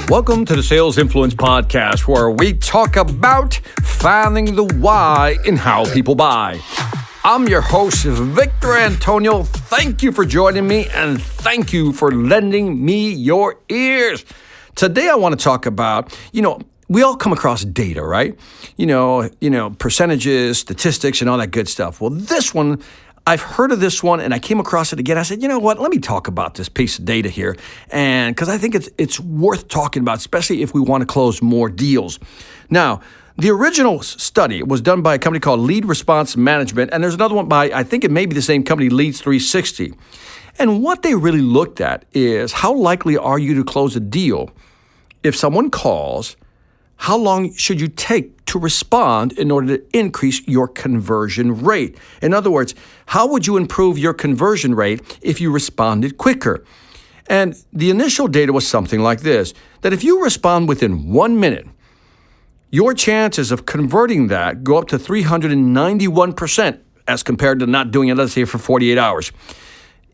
Welcome to the Sales Influence Podcast, where we talk about finding the why in how people buy. I'm your host, Victor Antonio. Thank you for joining me, and thank you for lending me your ears. Today, I want to talk about, we all come across data, right? Percentages, statistics, and all that good stuff. Well, this one, I've heard of this one, and I came across it again. I said, you know what? Let me talk about this piece of data here, and because I think it's worth talking about, especially if we want to close more deals. Now, the original study was done by a company called Lead Response Management, and there's another one by, I think it may be the same company, Leads 360. And what they really looked at is how likely are you to close a deal if someone calls. How long should you take to respond in order to increase your conversion rate? In other words, how would you improve your conversion rate if you responded quicker? And the initial data was something like this, that if you respond within 1 minute, your chances of converting that go up to 391% as compared to not doing it, let's say, for 48 hours.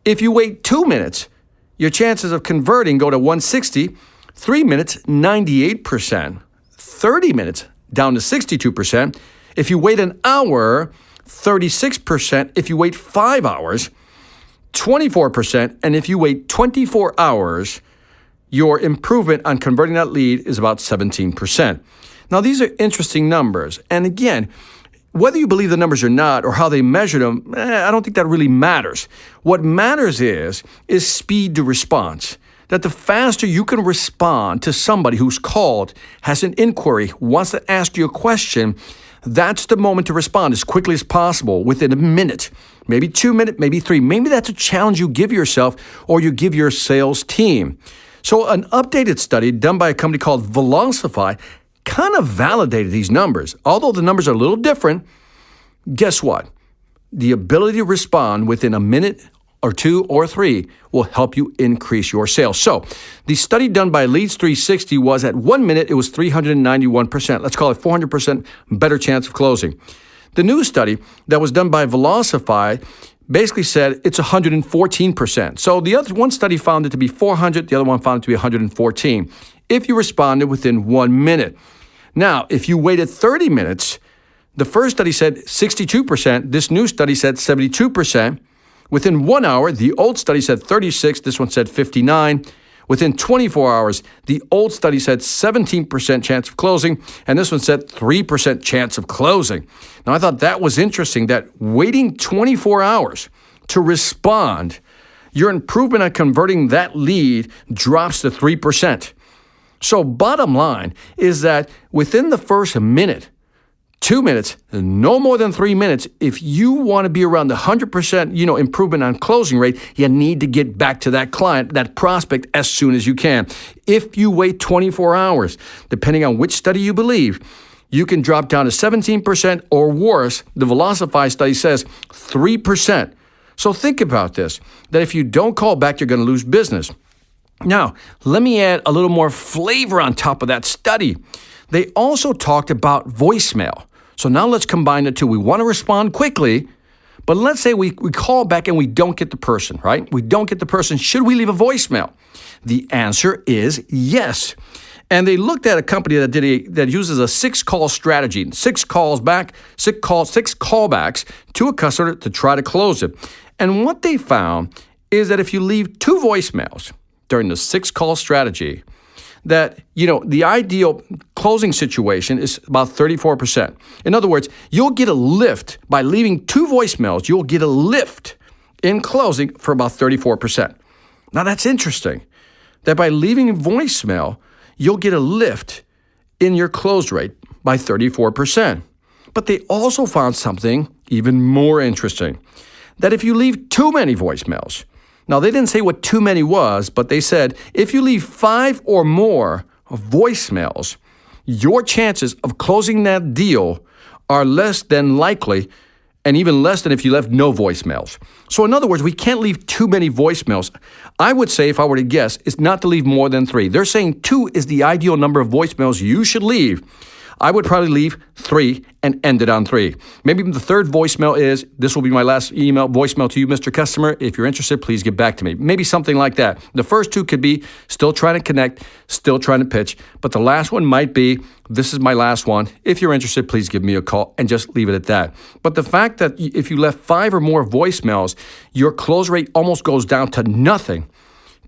If you wait 2 minutes, your chances of converting go to 160, 3 minutes, 98%. 30 minutes, down to 62%. If you wait an hour, 36%. If you wait 5 hours, 24%. And if you wait 24 hours, your improvement on converting that lead is about 17%. Now, these are interesting numbers. And again, whether you believe the numbers or not, or how they measure them, I don't think that really matters. What matters is speed to response. That the faster you can respond to somebody who's called, has an inquiry, wants to ask you a question, that's the moment to respond as quickly as possible within a minute, maybe 2 minutes, maybe 3. Maybe that's a challenge you give yourself or you give your sales team. So an updated study done by a company called Velocify kind of validated these numbers. Although the numbers are a little different, guess what? The ability to respond within a minute or 2 or 3 will help you increase your sales. So the study done by Leads 360 was at 1 minute, it was 391%. Let's call it 400% better chance of closing. The new study that was done by Velocify basically said it's 114%. So the other one study found it to be 400, the other one found it to be 114 if you responded within 1 minute. Now, if you waited 30 minutes, the first study said 62%, this new study said 72%. Within 1 hour, the old study said 36, this one said 59. Within 24 hours, the old study said 17% chance of closing, and this one said 3% chance of closing. Now, I thought that was interesting, that waiting 24 hours to respond, your improvement on converting that lead drops to 3%. So bottom line is that within the first minute, 2 minutes, no more than 3 minutes, if you want to be around the 100%, improvement on closing rate, you need to get back to that client, that prospect, as soon as you can. If you wait 24 hours, depending on which study you believe, you can drop down to 17% or worse. The Velocify study says 3%. So think about this, that if you don't call back, you're going to lose business. Now, let me add a little more flavor on top of that study. They also talked about voicemail. So now let's combine the two. We want to respond quickly, but let's say we call back and we don't get the person, right? We don't get the person. Should we leave a voicemail? The answer is yes. And they looked at a company that uses a 6-call strategy. 6 callbacks to a customer to try to close it. And what they found is that if you leave 2 voicemails during the 6-call strategy, that, the ideal closing situation is about 34%. In other words, you'll get a lift by leaving 2 voicemails. You'll get a lift in closing for about 34%. Now, that's interesting, that by leaving a voicemail, you'll get a lift in your close rate by 34%. But they also found something even more interesting, that if you leave too many voicemails, now, they didn't say what too many was, but they said if you leave 5 or more voicemails, your chances of closing that deal are less than likely, and even less than if you left no voicemails. So in other words, we can't leave too many voicemails. I would say, if I were to guess, it's not to leave more than 3. They're saying 2 is the ideal number of voicemails you should leave. I would probably leave 3 and end it on 3. Maybe the third voicemail is, this will be my last voicemail to you, Mr. Customer. If you're interested, please get back to me. Maybe something like that. The first 2 could be still trying to connect, still trying to pitch. But the last one might be, this is my last one. If you're interested, please give me a call, and just leave it at that. But the fact that if you left 5 or more voicemails, your close rate almost goes down to nothing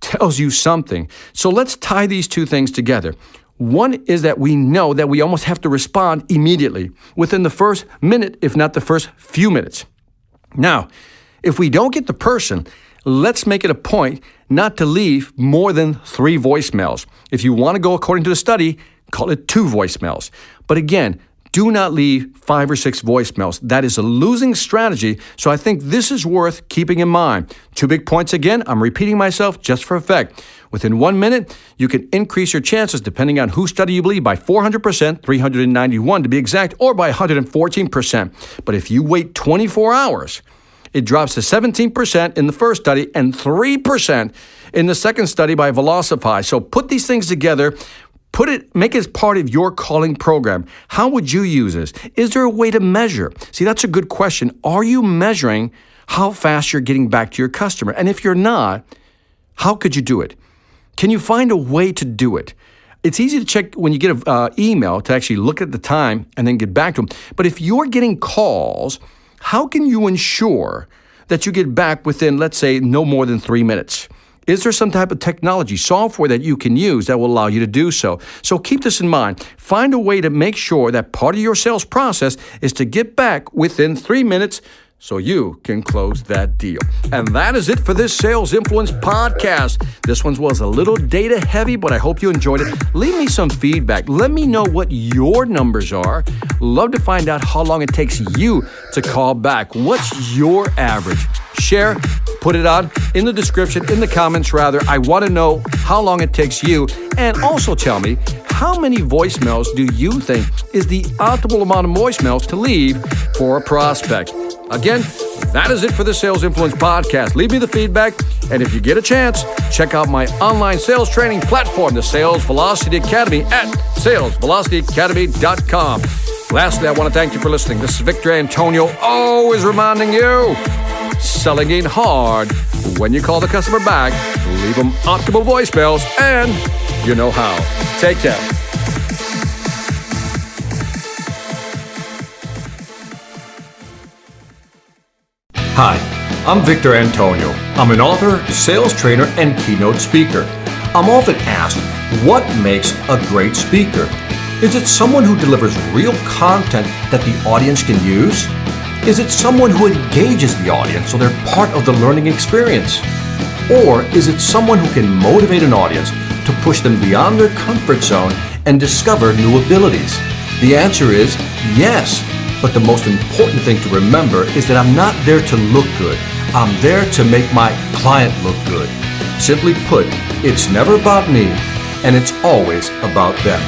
tells you something. So let's tie these 2 things together. One is that we know that we almost have to respond immediately within the first minute, if not the first few minutes. Now, if we don't get the person, let's make it a point not to leave more than 3 voicemails. If you want to go according to the study, call it 2 voicemails. But again, do not leave 5 or 6 voicemails. That is a losing strategy, so I think this is worth keeping in mind. 2 big points again, I'm repeating myself just for effect. Within 1 minute, you can increase your chances, depending on whose study you believe, by 400%, 391 to be exact, or by 114%. But if you wait 24 hours, it drops to 17% in the first study and 3% in the second study by Velocify. So put these things together. Make it part of your calling program. How would you use this? Is there a way to measure? See, that's a good question. Are you measuring how fast you're getting back to your customer? And if you're not, how could you do it? Can you find a way to do it? It's easy to check when you get an email to actually look at the time and then get back to them. But if you're getting calls, how can you ensure that you get back within, let's say, no more than 3 minutes? Is there some type of technology, software that you can use that will allow you to do so? So keep this in mind. Find a way to make sure that part of your sales process is to get back within 3 minutes so you can close that deal. And that is it for this Sales Influence podcast. This one was a little data heavy, but I hope you enjoyed it. Leave me some feedback. Let me know what your numbers are. Love to find out how long it takes you to call back. What's your average? Share, put it on in the description, in the comments rather. I want to know how long it takes you. And also tell me, how many voicemails do you think is the optimal amount of voicemails to leave for a prospect? Again, that is it for the Sales Influence podcast. Leave me the feedback, and if you get a chance, check out my online sales training platform, the Sales Velocity Academy at salesvelocityacademy.com. Lastly, I want to thank you for listening. This is Victor Antonio, always reminding you, selling ain't hard. When you call the customer back, leave them optimal voicemails, and you know how. Take care. Hi, I'm Victor Antonio. I'm an author, sales trainer, and keynote speaker. I'm often asked, what makes a great speaker? Is it someone who delivers real content that the audience can use? Is it someone who engages the audience so they're part of the learning experience? Or is it someone who can motivate an audience to push them beyond their comfort zone and discover new abilities? The answer is yes. But the most important thing to remember is that I'm not there to look good. I'm there to make my client look good. Simply put, it's never about me, and it's always about them.